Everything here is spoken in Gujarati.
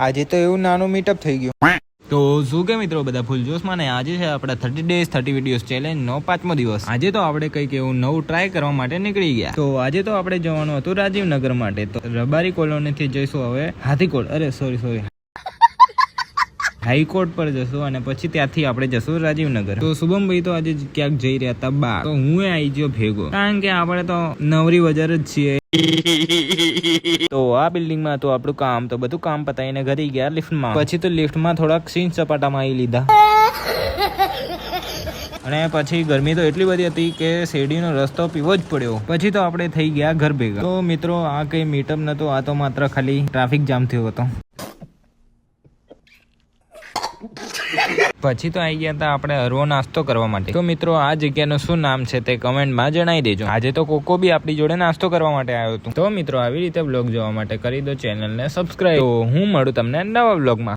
આજે તો એવું નાનું મીટઅપ થઈ ગયું. તો શું કે મિત્રો બધા ફૂલ જોશમાં ને આજે છે આપણા 30 days 30 વિડીયોઝ ચેલેન્જનો 5મો દિવસ. આજે તો આપણે કંઈક એવું નવું ટ્રાય કરવા માટે નીકળી ગયા. તો આજે તો આપણે જવાનું હતું રાજીવનગર માટે. તો રબારી કોલોનીથી જઈશું હવે હાથીકોટ, સોરી હાઈકોર્ટ પર જશું અને પછી ત્યાંથી આપણે જશું રાજીવનગર. તો શુભમભાઈ તો આજે ક્યાંક જઈ રહ્યા હતા બહાર, તો હું આવી ગયો ભેગો, કારણ કે આપણે તો નવરી બજાર જ છીએ. તો આ બિલ્ડિંગમાં હતું આપણું કામ, તો બધું કામ પતાવીને ઘરે ગયા લિફ્ટમાં. પછી તો લિફ્ટમાં થોડાક સીન સપાટા મારી લીધા અને પછી ગરમી તો એટલી બધી હતી કે શેરડીનો રસ્તો પીવો જ પડ્યો. પછી તો આપણે થઈ ગયા ઘર ભેગા. તો મિત્રો આ કઈ મીટઅપ નતો, આ તો માત્ર ખાલી ટ્રાફિક જામ થયો હતો. પછી તો આવી ગયા હતા આપણે હરવો નાસ્તો કરવા માટે. તો મિત્રો આ જગ્યાનું શું નામ છે તે કમેન્ટમાં જણાવી દેજો. આજે તો કોકો બી આપણી જોડે નાસ્તો કરવા માટે આવ્યો હતો. તો મિત્રો આવી રીતે બ્લોગ જોવા માટે કરી દો ચેનલને સબસ્ક્રાઈબ. તો હું મળું તમને નવા બ્લોગમાં.